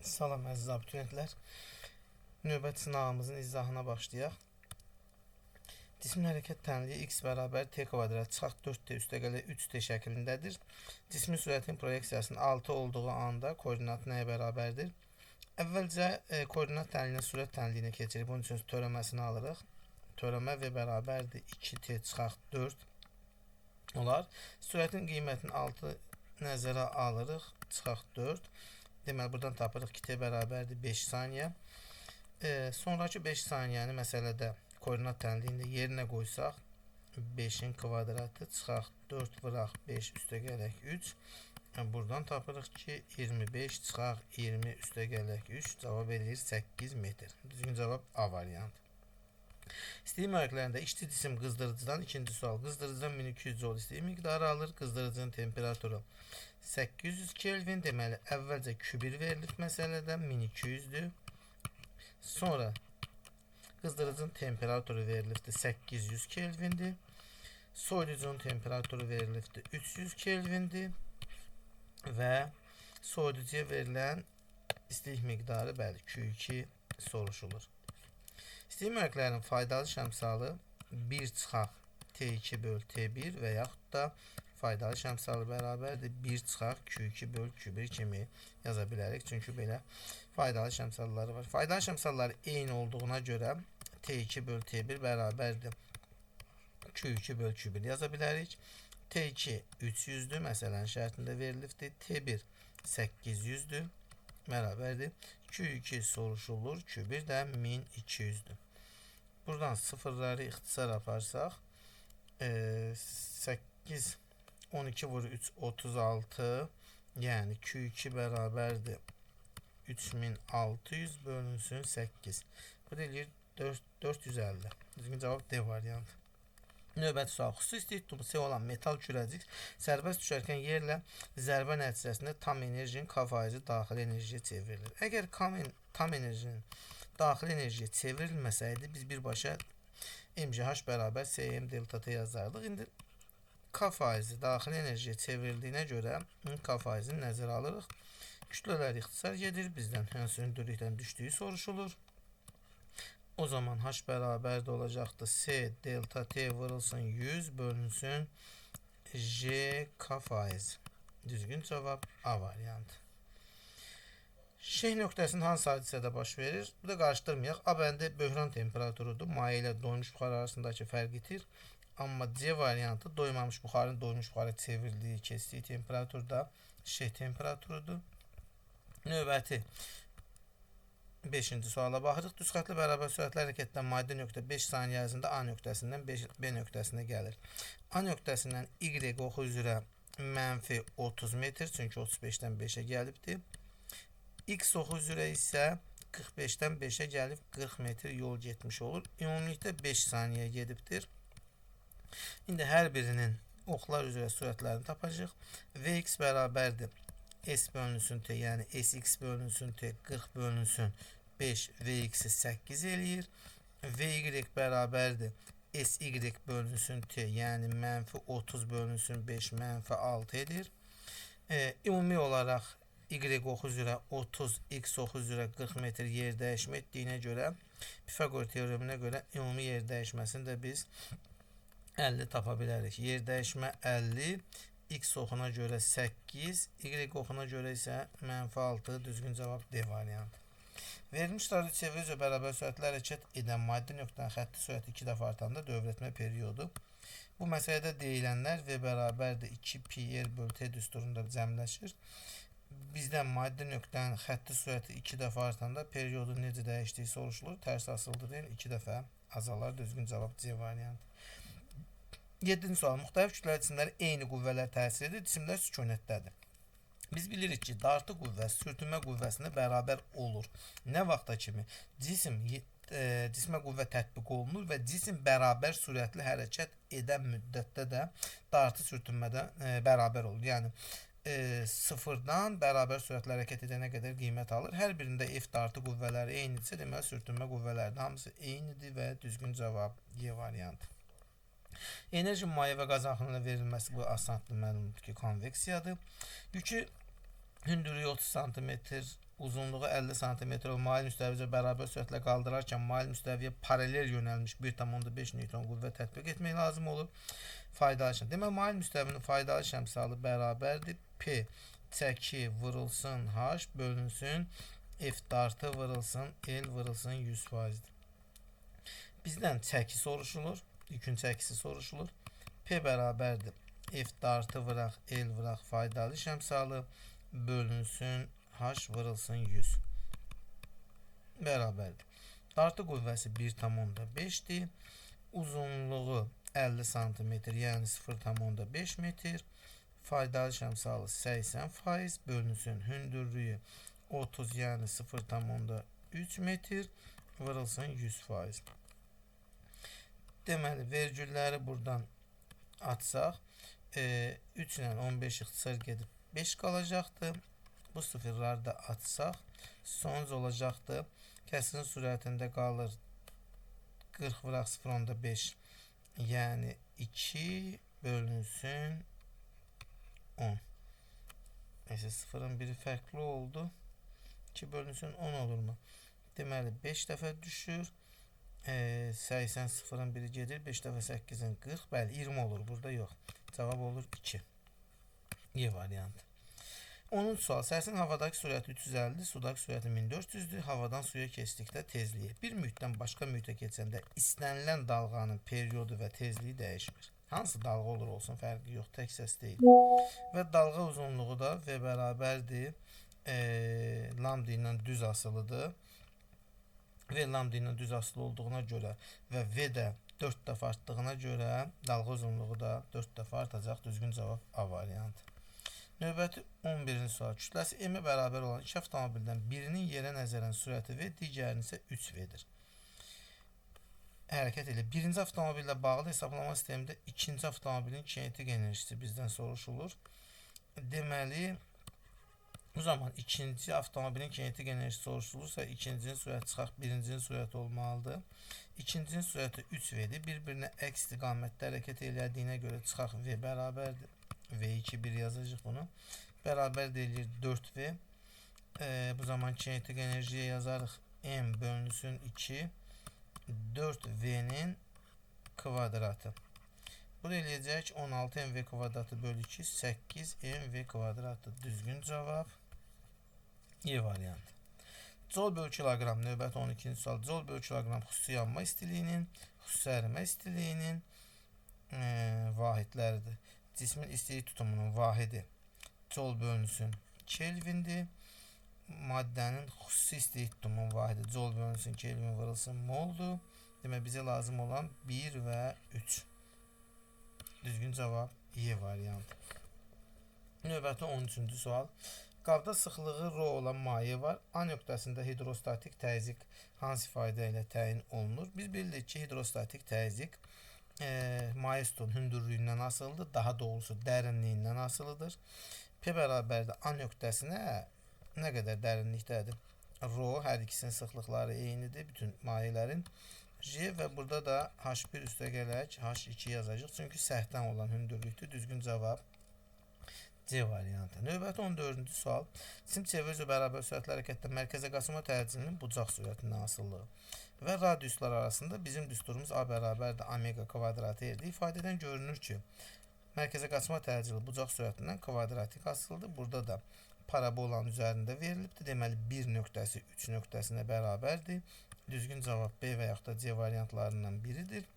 Salam əziz abituriyentlər. Növbəti sınavımızın izahına başlayaq. Cismin hərəkət tənliyi x bərabər t kvadrat çıxaq 4t üstəgələ 3t şəklindədir. Cismin sürətinin proyeksiyasının 6 olduğu anda koordinatı nəyə bərabərdir? Əvvəlcə koordinat tənliyinə sürət tənliyinə keçirik. Bunun üçün törəməsini alırıq. Törəmə v bərabərdir 2t çıxaq 4 olar. Sürətin qiymətini 6 nəzərə alırıq. Çıxaq 4. Deməli, buradan tapırıq ki, t bərabərdir 5 saniyə. Sonraki 5 saniyəni məsələdə koordinat tənliyində yerinə qoysaq, 5-in kvadratı çıxaq 4 vıraq 5 üstəgələk 3. Buradan tapırıq ki, 25 çıxaq 20 üstəgələk 3 cavab eləyir 8 metr. Düzgün cavab A variantı. İstəyim mərklərində işçi cisim qızdırıcıdan, ikinci sual, qızdırıcıdan 1200 joule istəyim miqdarı alır, qızdırıcının temperaturu 800 Kelvin, deməli əvvəlcə Q1 verilir məsələdə 1200'dür. Sonra qızdırıcının temperaturu verilibdir 800 Kelvindir. Soyuducunun temperaturu verilibdir 300 Kelvindir və soyuducuya verilən istilik miqdarı bəli Q2 soruşulur. İstilik mərklərinin faydalı şəmsalı 1 çıxaq T2 böl T1 və yaxud da faydalı şəmsalı bərabərdir 1 çıxaq Q2 böl Q1 kimi yaza bilərik. Çünki belə faydalı şəmsalları var. Faydalı şəmsalları eyni olduğuna görə T2 böl T1 bərabərdir Q2 böl Q1 yaza bilərik. T2 300'dür. Məsələn şərtində verilibdir. T1 800'dür. Bərabərdir. Q2 soruşulur. Q1 də 1200'dür. Buradan sıfırları ixtisar aparsaq 8 12 vur 3 36, yəni Q2 bərabərdir 3600 bölünsün 8. Bu da eləyir 450. Düzgün cavab D variantı. Növbəti sual. Xüsusi istilik tutması olan metal kürəcik sərbəst düşərkən yerlə zərbə nəticəsində tam enerjinin K faizi daxili enerjiyə çevrilir. Əgər tam enerjinin daxili enerjiyə çevrilməsəydi, biz birbaşa MGH bərabər Cm delta T yazardıq. İndi K faizi daxili enerjiyə çevrildiyinə görə K faizini nəzərə alırıq. Kütlələr ixtisar gedir. Bizdən hündürlükdən düşdüyü soruşulur. O zaman H bərabər də olacaqdır. C delta T vurulsun 100 bölünsün J K faizi. Düzgün cavab A variantı. Şeyh nöqtəsinin hansı hadisədə baş verir? Bu da qarışdırmayaq. A bəndi böhran temperaturudur. Maye ilə doymuş buxar arasındakı fərq itir. Amma C variantı doymamış buxarın doymuş buxara çevrildiyi, keçdiyi temperaturda şeyh temperaturudur. Növbəti 5-ci suala baxırıq. Düz xətli bərabər sürətli hərəkətdən maddi nöqtə 5 saniyə ərzində A nöqtəsindən B nöqtəsinə gəlir. A nöqtəsindən Y oxu üzrə mənfi 30 metr, çünki 35-dən 5-ə gəlibdir. X oxu üzrə isə 45-dən 5-ə gəlib 40 metr yol getmiş olur. Ümumilikdə 5 saniyə gedibdir. İndi hər birinin oxlar üzrə sürətlərini tapacaq. Vx bərabərdir S bölünsün T, yəni Sx bölünsün T 40 bölünsün 5 Vx'i 8 eləyir. Vy bərabərdir Sy bölünsün T, yəni mənfi 30 bölünsün 5 mənfi 6 edir. Ümumi olaraq Y oxu üzrə 30, X oxu üzrə 40 metr yer dəyişmə etdiyinə görə, Pifagor teoreminə görə ümumi yer dəyişməsini də biz 50 tapa bilərik. Yer dəyişmə 50, X oxuna görə 8, Y oxuna görə isə mənfi 6, düzgün cavab D variantı. Verilmiş radyo çevre üzrə bərabər sürətlə hərəkət edən maddi nöqtənin xətti sürəti 2 dəfə artanda dövrətmə periodu. Bu məsələdə deyilənlər V bərabərdir 2 pi R bölü T düsturunda cəmləşir. Bizdən maddi nöqtənin xətti sürəti 2 dəfə artanda periyodu necə dəyişdiyi soruşulur. Tərs asıldır deyil, 2 dəfə azalar. Düzgün cavab C variantı. 7-ci sual. Müxtəlif kütləli cisimlər eyni qüvvələr təsir edir. Cisimlər sükunətdədir. Biz bilirik ki, dartı qüvvəsi sürtünmə qüvvəsinə bərabər olur. Nə vaxta kimi? Cismə qüvvə tətbiq olunur və cisim bərabər sürətli hərəkət edən müddətdə də dartı sürtünmədə bərabər olur. Yəni, sıfırdan bərabər sürətlə hərəkət edənə qədər qiymət alır. Hər birində F dartı qüvvələri eynidirsə, deməli sürtünmə qüvvələrinin hamısı eynidir və düzgün cavab Y variantı. Enerji maye və qaz axınına verilməsi bu asanlıqla məlumdur ki, konveksiyadır. Yükü hündürlüyü 30 cm uzunluğu 50 sm olan mail müstəvizə bərabər sürətlə qaldırarkən mail müstəviyə paralel yönəlmiş 1,5 Newton qüvvə tətbiq etmək lazım olur. Faydalı şəm. Demək, mail müstəvinin faydalı şəmsalı bərabərdir. P çəki vurulsun H bölünsün F dartı vurulsun L vurulsun 100%. Bizdən çəki soruşulur. Yükün çəkisi soruşulur. P bərabərdir. F dartı vuraq, L vuraq faydalı şəmsalı bölünsün H vurulsun 100 bərabərdir. Dartı qüvvəsi 1,5-dir. Uzunluğu 50 sm, yəni 0,5 metr. Faydalı şəmsalı 80% bölünsün hündürlüyü 30, yəni 0,3 metr vurulsun 100%. Deməli, vergülləri buradan açsaq, 3 ilə 15 ixtisar gedib 5 qalacaqdır. Bu sıfırları da açsaq, sonuc olacaqdır. Kəsirin sürətində qalır 40 vuraq 0,5, yəni 2 bölünsün 10. Neyse, sıfırın biri fərqli oldu. 2 bölünsün 10 olur mu? Deməli, 5 dəfə düşür. 80 sıfırın biri gedir. 5 dəfə 8'in 40. Bəli, 20 olur. Burada yox. Cavab olur 2. Y variantı. 10-cu sual. Səsin havadakı sürəti 350, sudakı sürəti 1400-dür. Havadan suya keçdikdə tezliyi. Bir mühitdən başqa mühitə keçəndə istənilən dalğanın periodu və tezliyi dəyişmir. Hansı dalğa olur olsun, fərqi yox, tək səs deyil. Və dalğa uzunluğu da V bərabərdir. Lambda ilə düz asılıdır. V lambda ilə düz asılı olduğuna görə və V də 4 dəfə artdığına görə dalğa uzunluğu da 4 dəfə artacaq. Düzgün cavab A variantı. Növbəti 11-ci sual. Kütləsi M-ə bərabər olan iki avtomobildən birinin yerə nəzərən sürəti V, digərinin isə 3V'dir. Hərəkət elə. Birinci avtomobillə bağlı hesablama sistemində ikinci avtomobilin kinetik enerjisi bizdən soruşulur. Deməli, o zaman ikinci avtomobilin kinetik enerjisi soruşulursa, ikincinin sürəti çıxaq, birincinin sürəti olmalıdır. İkincinin sürəti 3V'dir. Bir-birinə əks istiqamətdə hərəkət elədiyinə görə çıxaq V bərabərdir. V2 1 yazacaq bunu. Bərabər deyilir 4V. Bu zaman kinetik enerjiyə yazarıq. M bölünsün 2. 4V'nin kvadratı. Bu da eləyəcək 16MV kvadratı bölü 2. 8MV kvadratı. Düzgün cavab Y variantı. Joule bölü kilogram. Növbəti 12-ci sual. Joule bölü kilogram xüsusi yanma istiliyinin, xüsusi ərimə istiliyinin vahidləridir. Cismin istilik tutumunun vahidi Joule bölünsün Kelvindir. Maddənin xüsusi istilik tutumunun vahidi Joule bölünsün Kelvin vurulsun moldur. Demək, bizə lazım olan 1 və 3. Düzgün cavab Y variantı. Növbəti 13-cü sual. Qabda sıxlığı ρ olan maye var. A nöqtəsində hidrostatik təzyiq hansı fayda ilə təyin olunur? Biz bilirik ki, hidrostatik təzyiq maye stolun hündürlüyündən asılıdır. Daha doğrusu dərinliyindən asılıdır. P bərabərdə A nöqtəsinə nə qədər dərinlikdədir? Rho, hər ikisinin sıxlıqları eynidir. Bütün mayələrin. J və burada da H1 üstə gələk H2 yazacaq. Çünki səthdən olan hündürlükdür. Düzgün cavab C variantı. Növbəti 14-cü sual. Cisim çevirici bərabər sürətli hərəkətdə mərkəzə qaçma təcilinin bucaq sürətindən asılılığı və radiuslar arasında bizim düsturumuz A bərabərdir omega kvadratı yerdə ifadədən görünür ki, mərkəzə qaçma təcili bucaq sürətindən kvadratik asılıdır. Burada da parabolanın üzərində verilibdir. Deməli, 1 nöqtəsi 3 nöqtəsinə bərabərdir. Düzgün cavab B və yaxud da C variantlarından biridir.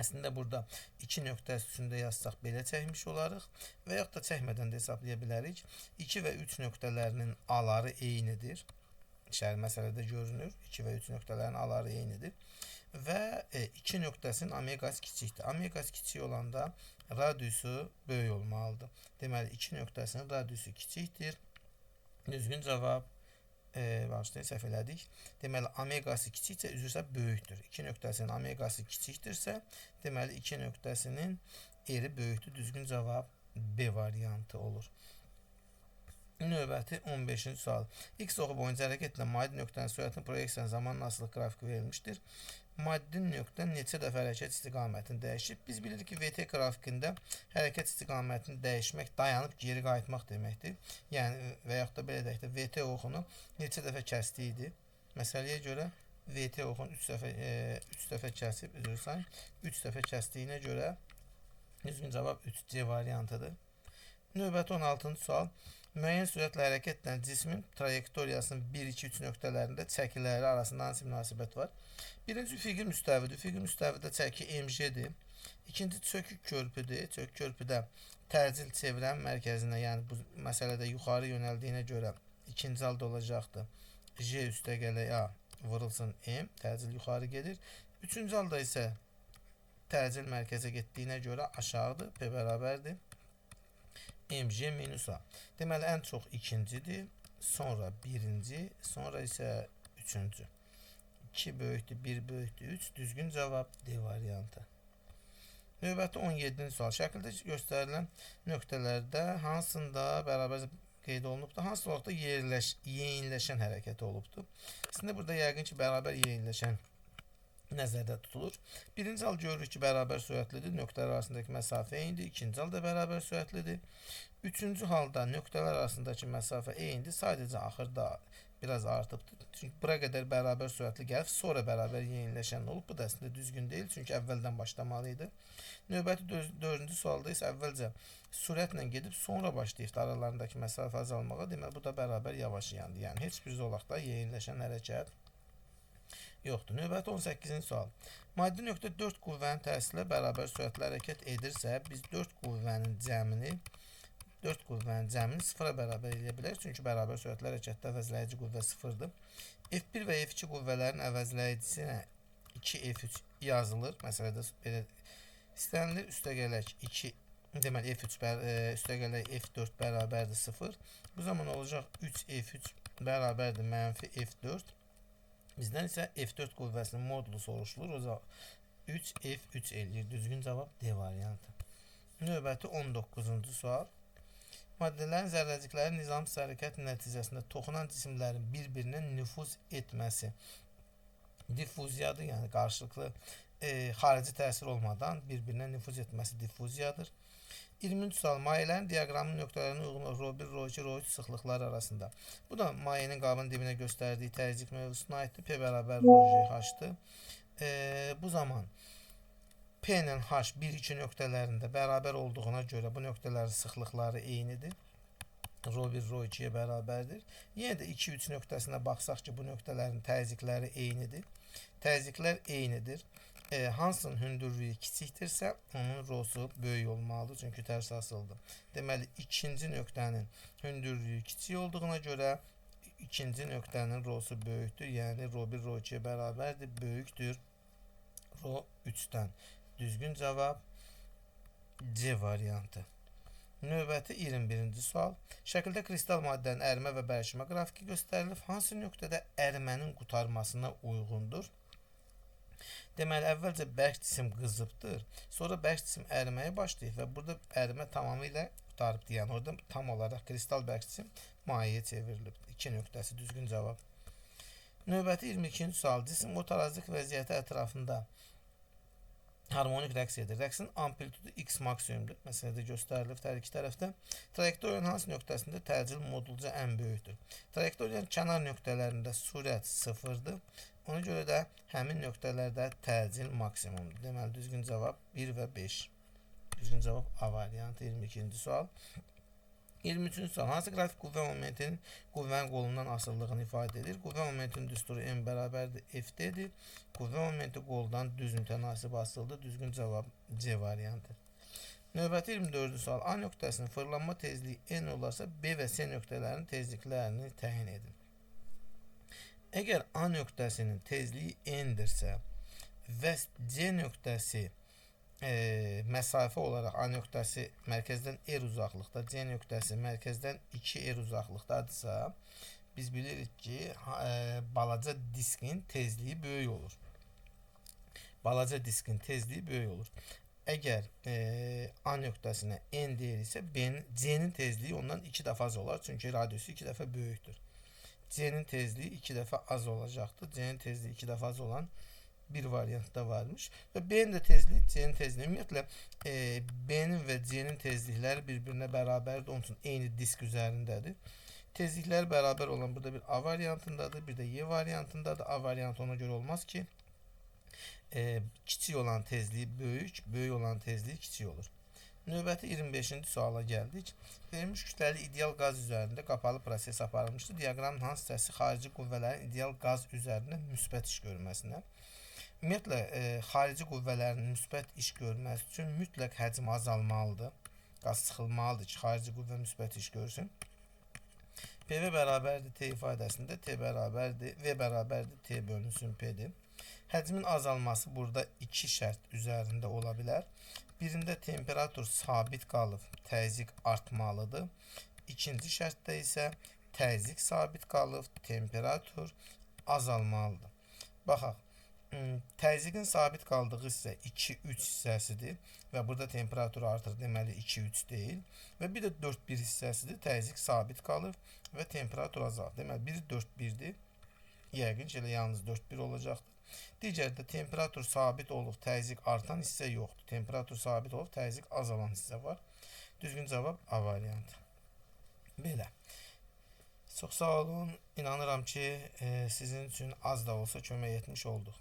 Əslində burada 2 nöqtəsi üstündə yazsaq belə çəkmiş olarıq və yaxud da çəkmədən də hesablaya bilərik. 2 və 3 nöqtələrinin aları eynidir. İşarə məsələdə görünür. 2 və 3 nöqtələrin aları eynidir. Və 2 nöqtəsinin omegası kiçikdir. Omegası kiçik olanda radiusu böyük olmalıdır. Deməli, 2 nöqtəsinin radiusu kiçikdir. Düzgün cavab başlayın, səhv elədik. Deməli, omegası kiçiksə, üzr isə böyükdür. 2 nöqtəsinin omegası kiçikdirsə, deməli, 2 nöqtəsinin eri böyükdür. Düzgün cavab B variantı olur. Növbəti 15-ci sual. X oxu boyunca hərəkət edən maddi nöqtənin sürətinin proyeksiyanın zamanla asılı qrafiki verilmişdir. Maddi nöqtə neçə dəfə hərəkət istiqamətini dəyişib? Biz bilirik ki, VT qrafikində hərəkət istiqamətini dəyişmək dayanıb geri qayıtmaq deməkdir. Yəni və yaxud da belə deyək də VT oxunu neçə dəfə kəsdiyi idi. Məsələyə görə VT oxunu 3 dəfə kəsib, üzr sayın, 3 dəfə kəsdiyinə görə düzgün cavab 3C variantıdır. Növbəti 16-cı sual. Müəyyən sürətlə hərəkət edən cismin trayektoriyasının 1, 2, 3 nöqtələrində çəkiləri arasında hansı münasibət var? Birinci üfüqi müstəvidir. Üfüqi müstəvidə çəki MJ-dir. İkinci çökük körpüdür. Çökük körpüdə təcil çevrənin mərkəzinə, yəni bu məsələdə yuxarı yönəldiyinə görə ikinci halda olacaqdır. J üstə gələk A vurulsun M, təcil yuxarı gedir. Üçüncü halda isə təcil mərkəzə getdiyinə görə aşağıdır, P bərabərdir. MJ minus A. Deməli, ən çox ikincidir, sonra birinci, sonra isə üçüncü. 2 böyükdür, 1 böyükdür, 3. Düzgün cavab D variantı. Növbəti 17-ci sual. Şəkildə göstərilən nöqtələrdə hansında bərabər qeyd olunubdur? Hansı vaxtda yeyinləşən hərəkəti olubdur? Əslində burada yəqin ki, bərabər yeyinləşən nəzərdə tutulur. Birinci hal görürük ki, bərabər sürətlidir. Nöqtələr arasındakı məsafə eynidir. İkinci halda bərabər sürətlidir. Üçüncü halda nöqtələr arasındakı məsafə eynidir. Sadəcə axırda biraz artıbdır. Çünki bura qədər bərabər sürətli gəlib, sonra bərabər yeyinləşən olub. Bu da əslində düzgün deyil, çünki əvvəldən başlamalıydı. Növbəti 4-cü sualda isə əvvəlcə sürətlə gedib, sonra başlayıb aralarındakı məsafə azalmağa. Deməli, bu da bərabər yavaşlayandı. Yəni, heç bir zolaqda yeyinləşən hərəkət yoxdur. Növbəti 18-ci sual. Maddi nöqtə 4 qüvvənin təsirlə bərabər sürətlə hərəkət edirsə, biz 4 qüvvənin cəmini sıfıra bərabər edə bilərik. Çünki bərabər sürətlə hərəkətdə əvəzləyici qüvvə sıfırdır. F1 və F2 qüvvələrin əvəzləyicinə 2F3 yazılır. Məsələdə belə istənilir. Üstəgələk 2, deməli F3 üstəgələk F4 bərabərdir 0. Bu zaman olacaq 3F3 bərabərdir mənfi F4. Bizdən isə F4 qüvvəsinin modulu soruşulur. O zaman 3F3 eləyir. Düzgün cavab D variantı. Növbəti 19-cu sual. Maddələrin zərrəciklərin nizamsız hərəkət nəticəsində toxunan cisimlərin bir-birinə nüfuz etməsi diffuziyadır. Yəni qarşılıqlı xarici təsir olmadan bir-birinə nüfuz etməsi diffuziyadır. 20-ci sual. Mayələrin diaqramının nöqtələrinə uyğun ρ1, ρ2, ρ3 sıxlıqları arasında. Bu da mayenin qabın dibinə göstərdiyi təzyiq mövzusuna aiddir. P bərabər ρJH-dır. Bu zaman P ilə H 1-2 nöqtələrində bərabər olduğuna görə bu nöqtələrin sıxlıqları eynidir. ρ1, ρ2-yə bərabərdir. Yenə də 2-3 nöqtəsinə baxsaq ki, bu nöqtələrin təzyiqləri eynidir. Təzyiqlər eynidir. Hansının hündürlüyü kiçikdirsə, onun rosu böyük olmalıdır, çünki tərs asıldır. Deməli, ikinci nöqtənin hündürlüyü kiçik olduğuna görə ikinci nöqtənin rosu böyükdür. Yəni, ρ1, ρ2-yə bərabərdir, böyükdür ρ3-dən. Düzgün cavab C variantı. Növbəti 21-ci sual. Şəkildə kristal maddənin ərimə və bərkimə qrafiki göstərilib. Hansı nöqtədə ərimənin qurtarmasına uyğundur? Deməli, əvvəlcə bərk cisim qızıbdır. Sonra bərk cisim əriməyə başlayıb və burada ərimə tamamilə qutarıbdır. Yəni, orada tam olaraq kristal bərk cisim mayeyə çevrilib. 2 nöqtəsi düzgün cavab. Növbəti 22-ci sual. Cisim otarazlıq vəziyyəti ətrafında harmonik rəqs edir. Rəqsin amplitudu x maksimumdur. Məsələdə göstərilib hər iki tərəfdə. Trayektoriyanın hansı nöqtəsində təcil modulca ən böyükdür? Trayektoriyanın kənar nöqtələrində sürət sıfırdır. Ona görə də həmin nöqtələrdə təcil maksimumdur. Deməli, düzgün cavab 1 və 5. Düzgün cavab A variantı. 22-ci sual. 23-cü sual. Hansı qrafik qüvvə momentinin qüvvənin qolundan asıllığını ifadə edir? Qüvvə momentinin düsturu M bərabərdir FD-dir. Qüvvə momenti qoldan düz mütənasib asıldır. Düzgün cavab C variantı. Növbəti 24-cü sual. A nöqtəsinin fırlanma tezliyi N olarsa B və C nöqtələrinin tezliklərini təyin edin. Əgər A nöqtəsinin tezliyi N-dirsə və C nöqtəsi məsafə olaraq A nöqtəsi mərkəzdən R uzaqlıqda, C nöqtəsi mərkəzdən 2R uzaqlıqdadırsa, biz bilirik ki, balaca diskin tezliyi böyük olur. Balaca diskin tezliyi böyük olur. Əgər A nöqtəsinə n deyirsə, C-nin tezliyi ondan 2 dəfə az olar. Çünki radiusu 2 dəfə böyükdür. C-nin tezliyi 2 dəfə az olacaqdır. C-nin tezliyi 2 dəfə az olan bir variantda varmış. Və B-nin də tezliyi C-nin tezliyi. Ümumiyyətlə B-nin və C-nin tezlikləri bir-birinə bərabərdir. Onun üçün eyni disk üzərindədir. Tezlikləri bərabər olan burada bir A variantındadır, bir də Y variantındadır. A variantı ona görə olmaz ki, kiçik olan tezliyi böyük, böyük olan tezliyi kiçik olur. Növbəti 25-ci suala gəldik. Verilmiş kütləli ideal qaz üzərində qapalı proses aparılmışdır. Diaqramın hansı hissəsi xarici qüvvələrin ideal qaz üzərində müsbət iş görməsinə? Ümumiyyətlə, xarici qüvvələrin müsbət iş görməsi üçün mütləq həcm azalmalıdır. Qaz sıxılmalıdır ki, xarici qüvvə müsbət iş görsün. PV bərabərdir T ifadəsində, T bərabərdir, V bərabərdir T bölünsün P-dir. Həcmin azalması burada 2 şərt üzərində ola bilər. Birində temperatur sabit qalıb, təzyiq artmalıdır. İkinci şərtdə isə təzyiq sabit qalıb, temperatur azalmalıdır. Baxaq, təzyiqin sabit qaldığı hissə 2-3 hissəsidir və burada temperatur artır, deməli 2-3 deyil. Və bir də 4-1 hissəsidir, təzyiq sabit qalır və temperatur azalır. Deməli, biri 4-1-dir, yəqin ki, yalnız 4-1 olacaqdır. Digərdə temperatur sabit olub, təzyiq artan hissə yoxdur. Temperatur sabit olub, təzyiq azalan hissə var. Düzgün cavab A variantı. Belə. Çox sağ olun. İnanıram ki, sizin üçün az da olsa kömək etmiş olduq.